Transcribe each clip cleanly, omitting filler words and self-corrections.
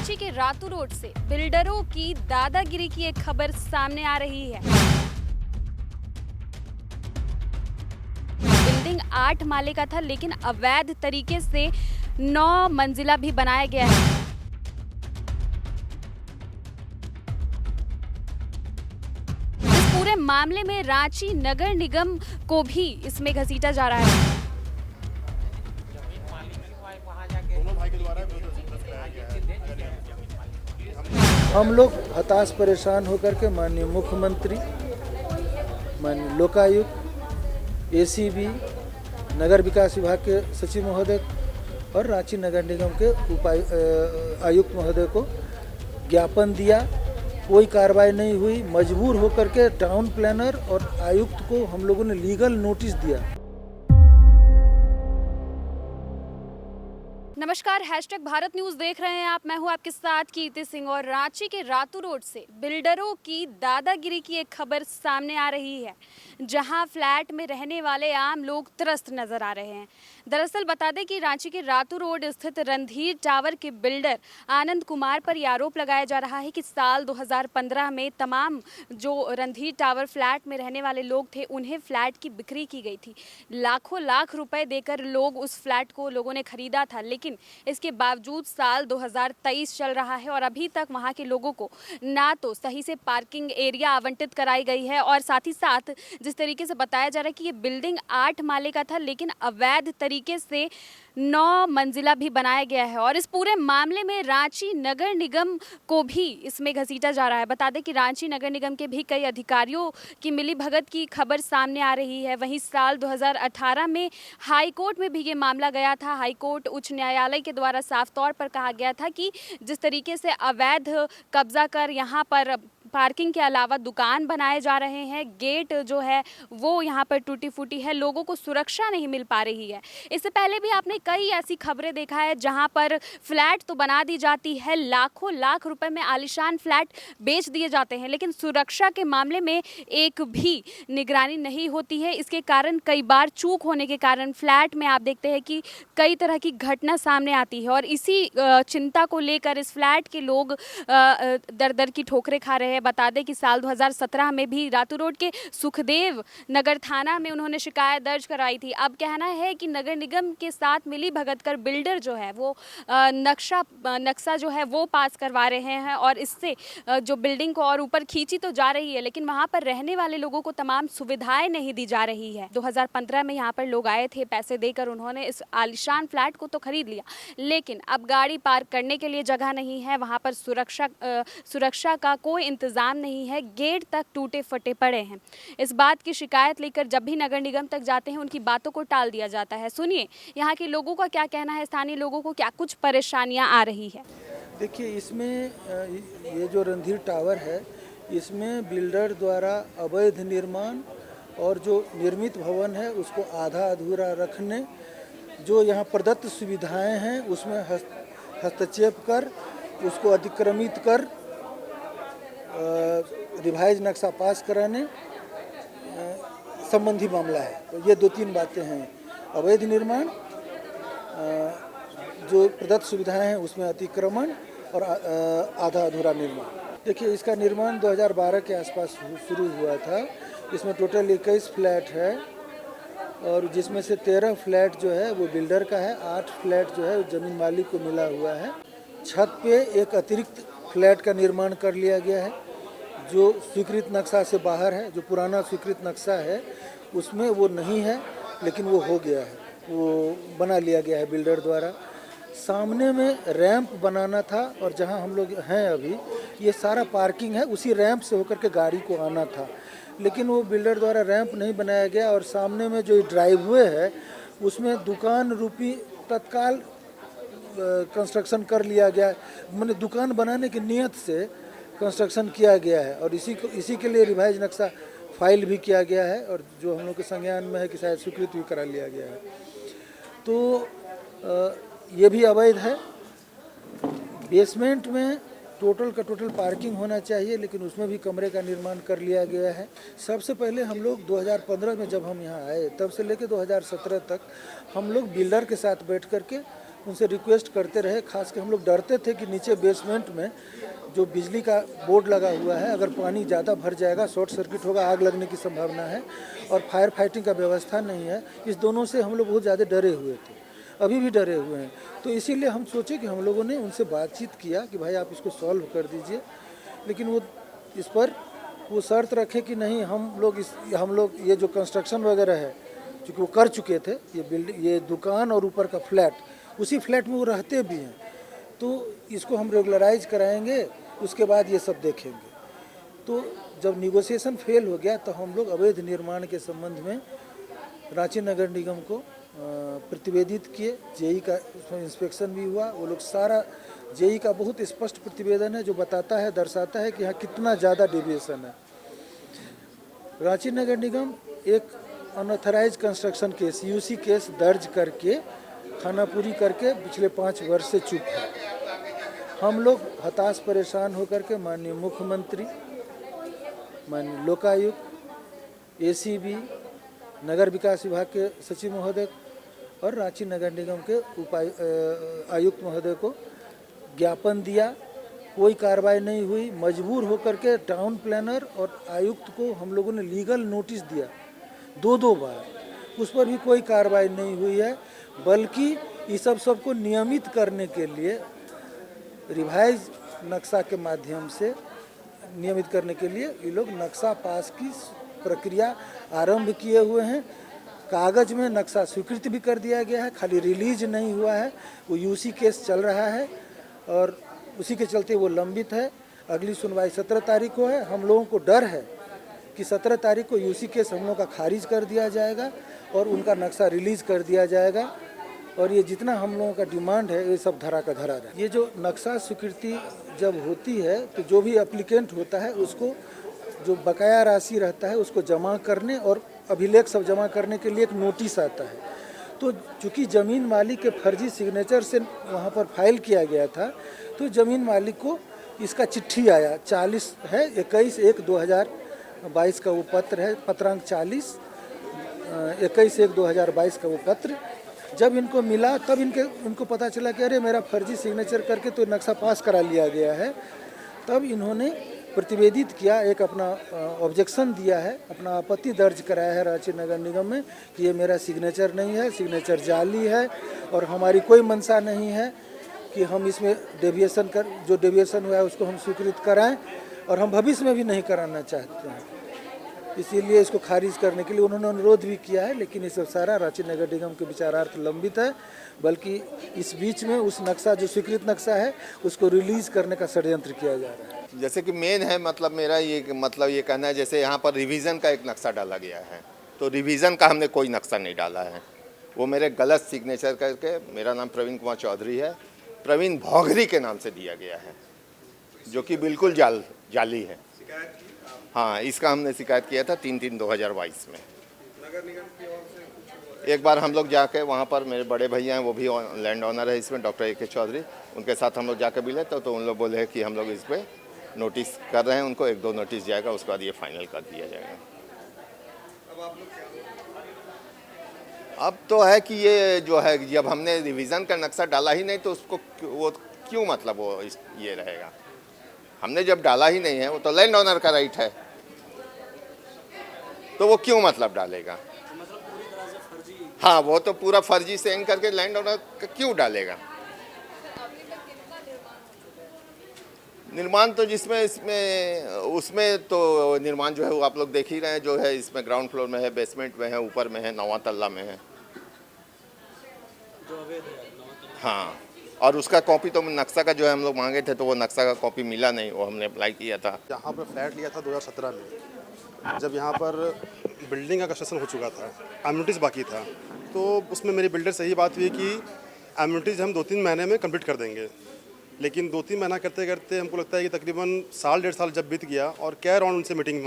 रांची के रातू रोड से बिल्डरों की दादागिरी की एक खबर सामने आ रही है। बिल्डिंग 8 माले का था, लेकिन अवैध तरीके से 9 मंजिला भी बनाया गया है। इस पूरे मामले में रांची नगर निगम को भी इसमें घसीटा जा रहा है। हम लोग हताश परेशान होकर के माननीय मुख्यमंत्री, माननीय लोकायुक्त, एसीबी, नगर विकास विभाग के सचिव महोदय और रांची नगर निगम के आयुक्त महोदय को ज्ञापन दिया। कोई कार्रवाई नहीं हुई। मजबूर होकर के टाउन प्लानर और आयुक्त को हम लोगों ने लीगल नोटिस दिया। नमस्कार, #भारत न्यूज़ देख रहे हैं आप। मैं हूं आपके साथ कीर्ति सिंह। और रांची के रातू रोड से बिल्डरों की दादागिरी की एक खबर सामने आ रही है, जहां फ्लैट में रहने वाले आम लोग त्रस्त नजर आ रहे हैं। दरअसल बता दें कि रांची के रातू रोड स्थित रणधीर टावर के बिल्डर आनंद कुमार पर यह आरोप लगाया जा रहा है कि साल 2015 में तमाम जो रणधीर टावर फ्लैट में रहने वाले लोग थे, उन्हें फ्लैट की बिक्री की गई थी। लाखों लाख रुपए देकर लोग उस फ्लैट को लोगों ने खरीदा था, लेकिन इसके बावजूद साल 2023 चल रहा है और अभी तक वहां के लोगों को ना तो सही से पार्किंग एरिया आवंटित कराई गई है, और साथ ही साथ जिस तरीके से बताया जा रहा है कि ये बिल्डिंग 8 माले का था, लेकिन अवैध तरीके से 9 मंजिला भी बनाया गया है। और इस पूरे मामले में रांची नगर निगम को भी इसमें घसीटा जा रहा है। बता दें कि रांची नगर निगम के भी कई अधिकारियों की मिलीभगत की खबर सामने आ रही है। वहीं साल 2018 में हाई कोर्ट में भी ये मामला गया था। हाई कोर्ट उच्च न्यायालय के द्वारा साफ तौर पर कहा गया था कि जिस तरीके से अवैध कब्जा कर यहाँ पर पार्किंग के अलावा दुकान बनाए जा रहे हैं, गेट जो है वो यहाँ पर टूटी फूटी है, लोगों को सुरक्षा नहीं मिल पा रही है। इससे पहले भी आपने कई ऐसी खबरें देखा है जहाँ पर फ्लैट तो बना दी जाती है, लाखों लाख रुपए में आलीशान फ्लैट बेच दिए जाते हैं, लेकिन सुरक्षा के मामले में एक भी निगरानी नहीं होती है। इसके कारण कई बार चूक होने के कारण फ्लैट में आप देखते हैं कि कई तरह की घटना सामने आती है। और इसी चिंता को लेकर इस फ्लैट के लोग दर दर की ठोकरें खा रहे हैं। बता दें कि साल 2017 में भी रातू रोड के सुखदेव नगर थाना में उन्होंने शिकायत दर्ज कराई थी। अब कहना है कि नगर निगम के साथ मिली भगत कर बिल्डर जो है वो नक्शा जो है वो पास करवा रहे हैं, और इससे जो बिल्डिंग को और ऊपर खींची तो जा रही है, लेकिन वहाँ पर रहने वाले लोगों को तमाम सुविधाएं नहीं दी जा रही है। 2015 में यहाँ पर लोग आए थे, पैसे देकर उन्होंने इस आलीशान फ्लैट को तो खरीद लिया, लेकिन अब गाड़ी पार्क करने के लिए जगह नहीं है, वहाँ पर सुरक्षा का कोई इंतजाम नहीं है, गेट तक टूटे फटे पड़े हैं। इस बात की शिकायत लेकर जब भी नगर निगम तक जाते हैं, उनकी बातों को टाल दिया जाता है। सुनिए यहाँ के लोगों का क्या कहना है, स्थानीय लोगों को क्या कुछ परेशानियां आ रही है। देखिए, इसमें ये जो रणधीर टावर है, इसमें बिल्डर द्वारा अवैध निर्माण और जो निर्मित भवन है उसको आधा अधूरा रखने, जो यहाँ प्रदत्त सुविधाएं हैं उसमें हस्तक्षेप कर उसको अतिक्रमित कर रिवाइज नक्शा पास कराने संबंधी मामला है। तो ये 2-3 बातें हैं: अवैध निर्माण, जो प्रदत्त सुविधाएं हैं उसमें अतिक्रमण, और आधा अधूरा निर्माण। देखिए, इसका निर्माण 2012 के आसपास शुरू हुआ था। इसमें टोटल 21 फ्लैट है, और जिसमें से 13 फ्लैट जो है वो बिल्डर का है, 8 फ्लैट जो है ज़मीन मालिक को मिला हुआ है। छत पे एक अतिरिक्त फ्लैट का निर्माण कर लिया गया है, जो स्वीकृत नक्शा से बाहर है। जो पुराना स्वीकृत नक्शा है उसमें वो नहीं है, लेकिन वो हो गया है, वो बना लिया गया है बिल्डर द्वारा। सामने में रैंप बनाना था, और जहां हम लोग हैं अभी ये सारा पार्किंग है, उसी रैंप से होकर के गाड़ी को आना था, लेकिन वो बिल्डर द्वारा रैंप नहीं बनाया गया। और सामने में जो ड्राइववे है उसमें दुकान रूपी तत्काल कंस्ट्रक्शन कर लिया गया है, मैंने दुकान बनाने की नीयत से कंस्ट्रक्शन किया गया है, और इसी के लिए रिवाइज नक्शा फाइल भी किया गया है, और जो हम लोग के संज्ञान में है कि शायद स्वीकृत भी करा लिया गया है। तो ये भी अवैध है। बेसमेंट में टोटल का टोटल पार्किंग होना चाहिए, लेकिन उसमें भी कमरे का निर्माण कर लिया गया है। सबसे पहले हम लोग 2015 में जब हम यहाँ आए, तब से लेकर 2017 तक हम लोग बिल्डर के साथ बैठ करके उनसे रिक्वेस्ट करते रहे। खास कर हम लोग डरते थे कि नीचे बेसमेंट में जो बिजली का बोर्ड लगा हुआ है, अगर पानी ज़्यादा भर जाएगा, शॉर्ट सर्किट होगा, आग लगने की संभावना है, और फायर फाइटिंग का व्यवस्था नहीं है। इस दोनों से हम लोग बहुत ज़्यादा डरे हुए थे, अभी भी डरे हुए हैं। तो इसीलिए हम सोचे कि हम लोगों ने उनसे बातचीत किया कि भाई आप इसको सॉल्व कर दीजिए, लेकिन वो इस पर वो शर्त रखे कि नहीं, हम लोग ये जो कंस्ट्रक्शन वगैरह है, चूँकि वो कर चुके थे, ये दुकान और ऊपर का फ्लैट, उसी फ्लैट में वो रहते भी हैं, तो इसको हम रेगुलराइज कराएंगे, उसके बाद ये सब देखेंगे। तो जब निगोशिएशन फेल हो गया तो हम लोग अवैध निर्माण के संबंध में रांची नगर निगम को प्रतिवेदित किए। जेई का उसमें इंस्पेक्शन भी हुआ। वो लोग सारा जेई का बहुत स्पष्ट प्रतिवेदन है जो बताता है, दर्शाता है कि यहाँ कितना ज़्यादा डेविएशन है। रांची नगर निगम एक unauthorised construction case, UC case दर्ज करके, खानापुरी करके पिछले 5 वर्ष से चुप है। हम लोग हताश परेशान होकर के माननीय मुख्यमंत्री, माननीय लोकायुक्त, एसीबी, नगर विकास विभाग के सचिव महोदय और रांची नगर निगम के आयुक्त महोदय को ज्ञापन दिया। कोई कार्रवाई नहीं हुई। मजबूर होकर के टाउन प्लानर और आयुक्त को हम लोगों ने लीगल नोटिस दिया 2 बार, उस पर भी कोई कार्रवाई नहीं हुई है। बल्कि इस सबको नियमित करने के लिए रिवाइज नक्शा के माध्यम से नियमित करने के लिए ये लोग नक्शा पास की प्रक्रिया आरंभ किए हुए हैं। कागज में नक्शा स्वीकृत भी कर दिया गया है, खाली रिलीज नहीं हुआ है। वो यूसी केस चल रहा है और उसी के चलते वो लंबित है। अगली सुनवाई 17 तारीख को है। हम लोगों को डर है कि 17 तारीख को यूसी केस हम लोगों का खारिज कर दिया जाएगा और उनका नक्शा रिलीज कर दिया जाएगा, और ये जितना हम लोगों का डिमांड है ये सब धरा का धरा रहे। ये जो नक्शा स्वीकृति जब होती है तो जो भी एप्लीकेंट होता है उसको जो बकाया राशि रहता है उसको जमा करने और अभिलेख सब जमा करने के लिए एक नोटिस आता है। तो चूँकि ज़मीन मालिक के फर्जी सिग्नेचर से वहाँ पर फाइल किया गया था, तो ज़मीन मालिक को इसका चिट्ठी आया, 40 है 21/1/2022 का वो पत्र है, पत्रांक 40, 21/1/2022 का वो पत्र। जब इनको मिला तब इनको पता चला कि अरे मेरा फर्जी सिग्नेचर करके तो नक्शा पास करा लिया गया है। तब इन्होंने प्रतिवेदित किया, एक अपना ऑब्जेक्शन दिया है, अपना आपत्ति दर्ज कराया है रांची नगर निगम में कि ये मेरा सिग्नेचर नहीं है, सिग्नेचर जाली है और हमारी कोई मंशा नहीं है कि हम इसमें जो डेविएशन हुआ है उसको हम स्वीकृत कराएं, और हम भविष्य में भी नहीं कराना चाहते हैं। इसीलिए इसको खारिज करने के लिए उन्होंने अनुरोध भी किया है, लेकिन ये सब सारा रांची नगर निगम के विचारार्थ लंबित है। बल्कि इस बीच में उस नक्शा जो स्वीकृत नक्शा है उसको रिलीज करने का षड्यंत्र किया जा रहा है। जैसे कि मेन है, मतलब मेरा ये कहना है, जैसे यहाँ पर रिवीजन का एक नक्शा डाला गया है, तो रिवीजन का हमने कोई नक्शा नहीं डाला है। वो मेरे गलत सिग्नेचर करके, मेरा नाम प्रवीण कुमार चौधरी है, प्रवीण भौगरी के नाम से दिया गया है, जो कि बिल्कुल जाली है। हाँ, इसका हमने शिकायत किया था 3/3/2022 में। नगर निगम की ओर से एक बार हम लोग जाके वहाँ पर, मेरे बड़े भैया हैं वो भी लैंड ऑनर है इसमें, डॉक्टर AK चौधरी, उनके साथ हम लोग जाके मिले तो उन लोग बोले हैं कि हम लोग इस पर नोटिस कर रहे हैं, उनको 1-2 नोटिस जाएगा, उसके बाद ये फाइनल कर दिया जाएगा। अब आप लोग अब तो है कि ये जो है, जब हमने रिवीजन का नक्शा डाला ही नहीं तो उसको वो क्यों, मतलब वो ये रहेगा। हमने जब डाला ही नहीं है, वो तो लैंड ऑनर का राइट है, तो वो क्यों मतलब डालेगा। मतलब पूरी तरह से फर्जी। हाँ, वो तो पूरा फर्जी से इन करके लैंड ऑनर क्यों डालेगा। निर्माण तो उसमें तो निर्माण जो है वो आप लोग देख ही रहे हैं, जो है इसमें ग्राउंड फ्लोर में है, बेसमेंट में है, ऊपर में है, 9वां तल्ला में है, जो अवैध है। हाँ, और उसका कॉपी तो नक्शा का जो है हम लोग मांगे थे, तो वो नक्शा का कॉपी मिला नहीं, वो हमने अप्लाई किया था। यहाँ पर फ्लैट लिया था 2017 में, जब यहाँ पर बिल्डिंग का कंस्ट्रक्शन हो चुका था, एम्यूनिटीज़ बाकी था, तो उसमें मेरी बिल्डर से यही बात हुई कि एम्यूनिटीज़ हम 2-3 महीने में कंप्लीट कर देंगे। लेकिन 2-3 महीना करते करते हमको लगता है कि तकरीबन 1.5 साल जब बीत गया, और कई राउंड उनसे मीटिंग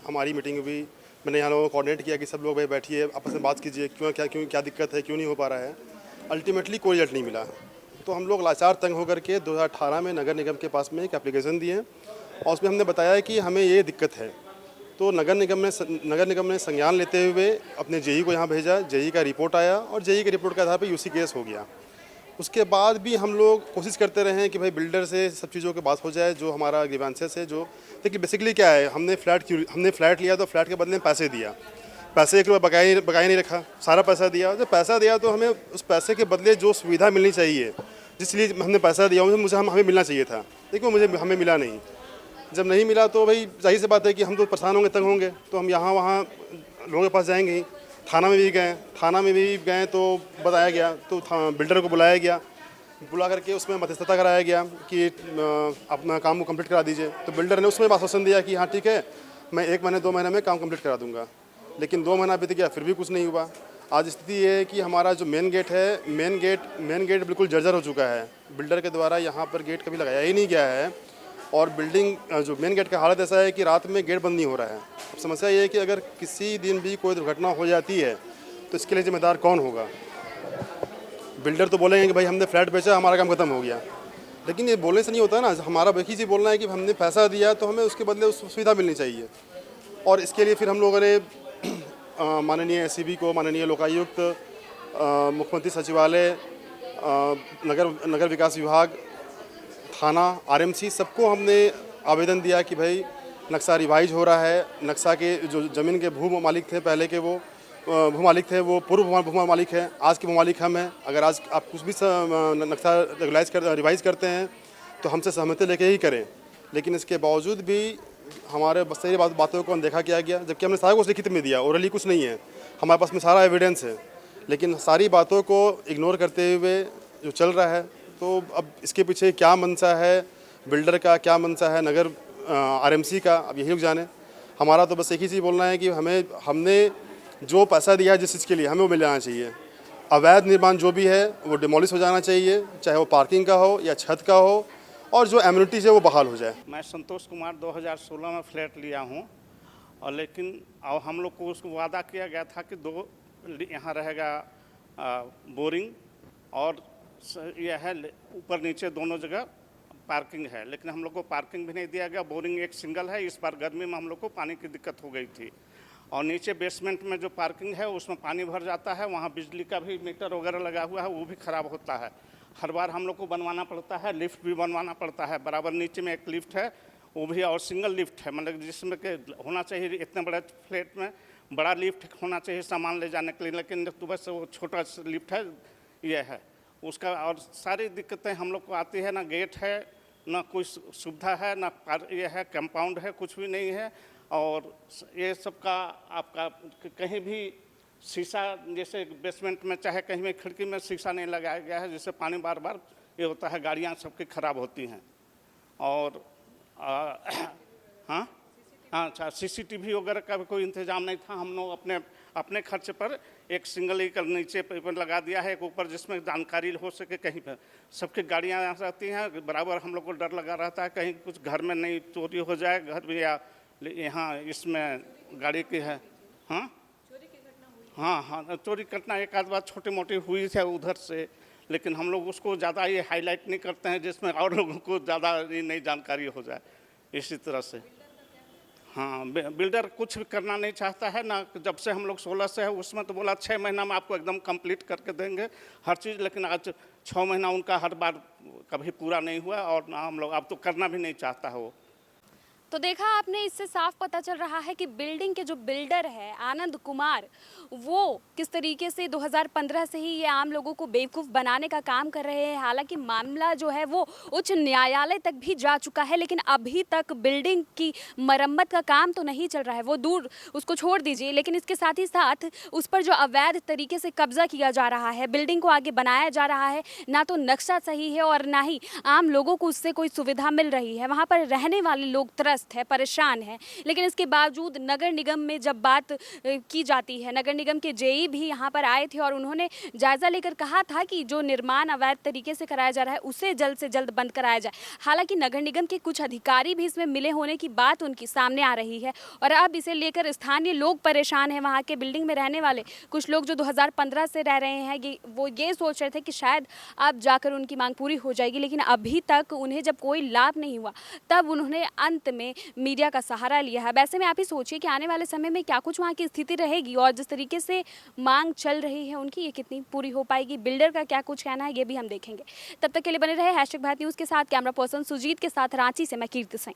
हमारी मीटिंग हुई। मैंने यहाँ लोगों को कोऑर्डिनेट किया कि सब लोग भाई बैठिए, आपस में बात कीजिए, क्या दिक्कत है, क्यों नहीं हो पा रहा है। अल्टीमेटली कोई रिजल्ट नहीं मिला। तो हम लोग लाचार तंग होकर के 2018 में नगर निगम के पास में एक एप्लीकेशन दिए, और उसमें हमने बताया कि हमें ये दिक्कत है। तो नगर निगम ने संज्ञान लेते हुए अपने जेई को यहाँ भेजा, जेई का रिपोर्ट आया, और जेई के रिपोर्ट के आधार पर यूसी केस हो गया। उसके बाद भी हम लोग कोशिश करते रहे हैं कि भाई बिल्डर से सब चीज़ों की बात हो जाए, जो हमारा ग्रीवेंसेस है। जो देखिए बेसिकली क्या है, हमने फ्लैट लिया तो फ्लैट के बदले में पैसे दिया, पैसे 1 रुपया बकाया नहीं रखा, सारा पैसा दिया। जब पैसा दिया तो हमें उस पैसे के बदले जो सुविधा मिलनी चाहिए, जिस लिए हमने पैसा दिया हमें मिलना चाहिए था, लेकिन वो हमें मिला नहीं। जब नहीं मिला तो भाई जाहिर सी बात है कि हम तो परेशान होंगे, तंग होंगे, तो हम यहाँ वहाँ लोगों के पास जाएंगे ही। थाना में भी गए तो बताया गया, तो बिल्डर को बुलाया गया, बुला करके उसमें मध्यस्थता कराया गया कि अपना काम को कंप्लीट करा दीजिए। तो बिल्डर ने उसमें आश्वासन दिया कि हाँ ठीक है, मैं 1 महीने 2 महीने में काम कंप्लीट करा दूंगा। लेकिन 2 महीना बीत गया, फिर भी कुछ नहीं हुआ। आज स्थिति ये है कि हमारा जो मेन गेट बिल्कुल जर्जर हो चुका है। बिल्डर के द्वारा यहाँ पर गेट कभी लगाया ही नहीं गया है, और बिल्डिंग जो मेन गेट का हालत ऐसा है कि रात में गेट बंद नहीं हो रहा है। अब समस्या ये है कि अगर किसी दिन भी कोई दुर्घटना हो जाती है तो इसके लिए जिम्मेदार कौन होगा? बिल्डर तो बोलेंगे कि भाई हमने फ्लैट बेचा, हमारा काम खत्म हो गया, लेकिन ये बोलने से नहीं होता ना। हमारा वही चीज़ बोलना है कि हमने पैसा दिया तो हमें उसके बदले उस सुविधा मिलनी चाहिए। और इसके लिए फिर हम लोगों ने माननीय एसीबी को, माननीय लोकायुक्त, मुख्यमंत्री सचिवालय, नगर विकास विभाग, थाना, आरएमसी, सबको हमने आवेदन दिया कि भाई नक्शा रिवाइज हो रहा है। नक्शा के जो ज़मीन के भू मालिक थे पहले के, वो भू मालिक थे, वो पूर्व भू मालिक है, आज के भू मालिक हम हैं। अगर आज आप कुछ भी नक्शा रिवाइज करते हैं तो हमसे सहमति लेके ही करें। लेकिन इसके बावजूद भी हमारे सारी बातों को अनदेखा किया गया, जबकि हमने सारा कुछ लिखित में दिया, ओरली कुछ नहीं है, हमारे पास में सारा एविडेंस है। लेकिन सारी बातों को इग्नोर करते हुए जो चल रहा है, तो अब इसके पीछे क्या मंशा है बिल्डर का, क्या मंशा है नगर आरएमसी का, अब यही लोग जाने। हमारा तो बस एक ही चीज़ बोलना है कि हमने जो पैसा दिया है जिस चीज़ के लिए, हमें वो मिल जाना चाहिए। अवैध निर्माण जो भी है वो डिमोलिश हो जाना चाहिए, चाहे वो पार्किंग का हो या छत का हो, और जो एम्यूनिटीज़ है वो बहाल हो जाए। मैं संतोष कुमार 2016 में फ्लैट लिया हूँ, और लेकिन अब हम लोग को उसको वादा किया गया था कि 2 यहाँ रहेगा बोरिंग, और यह है ऊपर नीचे दोनों जगह पार्किंग है। लेकिन हम लोग को पार्किंग भी नहीं दिया गया, बोरिंग एक सिंगल है। इस बार गर्मी में हम लोग को पानी की दिक्कत हो गई थी, और नीचे बेसमेंट में जो पार्किंग है उसमें पानी भर जाता है, वहाँ बिजली का भी मीटर वगैरह लगा हुआ है, वो भी ख़राब होता है। हर बार हम लोग को बनवाना पड़ता है, लिफ्ट भी बनवाना पड़ता है। बराबर नीचे में एक लिफ्ट है, वो भी और सिंगल लिफ्ट है, मतलब जिसमें कि होना चाहिए इतने बड़े फ्लैट में बड़ा लिफ्ट होना चाहिए सामान ले जाने के लिए, लेकिन बस वो छोटा लिफ्ट है, ये है उसका। और सारी दिक्कतें हम लोग को आती है, ना गेट है, ना कोई सुविधा है, ना ये है कंपाउंड है, कुछ भी नहीं है। और ये सब का आपका कहीं भी शीशा, जैसे बेसमेंट में चाहे कहीं में खिड़की में शीशा नहीं लगाया गया है, जिससे पानी बार बार ये होता है, गाड़ियाँ सबकी खराब होती हैं। और हाँ अच्छा, सीसीटीवी वगैरह का भी कोई इंतजाम नहीं था। हम लोग अपने खर्च पर एक सिंगल ही कर नीचे पेपर लगा दिया है, एक ऊपर, जिसमें जानकारी हो सके। कहीं पर सबकी गाड़ियाँ रहती हैं, बराबर हम लोग को डर लगा रहता है कहीं कुछ घर में नहीं चोरी हो जाए, घर में या यहाँ इसमें गाड़ी की है। हाँ हाँ, चोरी घटना एक आध बार छोटी मोटी हुई है उधर से, लेकिन हम लोग उसको ज़्यादा ये हाईलाइट नहीं करते हैं, जिसमें और लोगों को ज़्यादा नई जानकारी हो जाए, इसी तरह से। हाँ, बिल्डर कुछ भी करना नहीं चाहता है ना। जब से हम लोग 16 से है, उसमें तो बोला 6 महीना में आपको एकदम कंप्लीट करके देंगे हर चीज़, लेकिन आज 6 महीना उनका हर बार कभी पूरा नहीं हुआ, और ना हम लोग अब तो करना भी नहीं चाहता है वो। तो देखा आपने, इससे साफ पता चल रहा है कि बिल्डिंग के जो बिल्डर है आनंद कुमार, वो किस तरीके से 2015 से ही ये आम लोगों को बेवकूफ़ बनाने का काम कर रहे हैं। हालांकि मामला जो है वो उच्च न्यायालय तक भी जा चुका है, लेकिन अभी तक बिल्डिंग की मरम्मत का काम तो नहीं चल रहा है। वो दूर, उसको छोड़ दीजिए, लेकिन इसके साथ ही साथ उस पर जो अवैध तरीके से कब्जा किया जा रहा है, बिल्डिंग को आगे बनाया जा रहा है, ना तो नक्शा सही है और ना ही आम लोगों को उससे कोई सुविधा मिल रही है। वहाँ पर रहने वाले लोग त्रस्त है, परेशान है। लेकिन इसके बावजूद नगर निगम में जब बात की जाती है, नगर निगम के जेई भी यहाँ पर आए थे और उन्होंने जायजा लेकर कहा था कि जो निर्माण अवैध तरीके से कराया जा रहा है उसे जल्द से जल्द बंद कराया जाए। हालांकि नगर निगम के कुछ अधिकारी भी इसमें मिले होने की बात उनकी सामने आ रही है, और अब इसे लेकर स्थानीय लोग परेशान हैं। वहाँ के बिल्डिंग में रहने वाले कुछ लोग जो 2015 से रह रहे हैं, वो ये सोच रहे थे कि शायद अब जाकर उनकी मांग पूरी हो जाएगी, लेकिन अभी तक उन्हें जब कोई लाभ नहीं हुआ, तब उन्होंने अंत में उन्होंने मीडिया का सहारा लिया है। वैसे में आप ही सोचिए कि आने वाले समय में क्या कुछ वहाँ की स्थिति रहेगी और जिस तरीके से मांग चल रही है उनकी, ये कितनी पूरी हो पाएगी, बिल्डर का क्या कुछ कहना है, ये भी हम देखेंगे। तब तक के लिए बने रहे #भारत न्यूज़ के साथ। कैमरा पर्सन सुजीत के साथ रांची से मैं कीर्ति सिंह।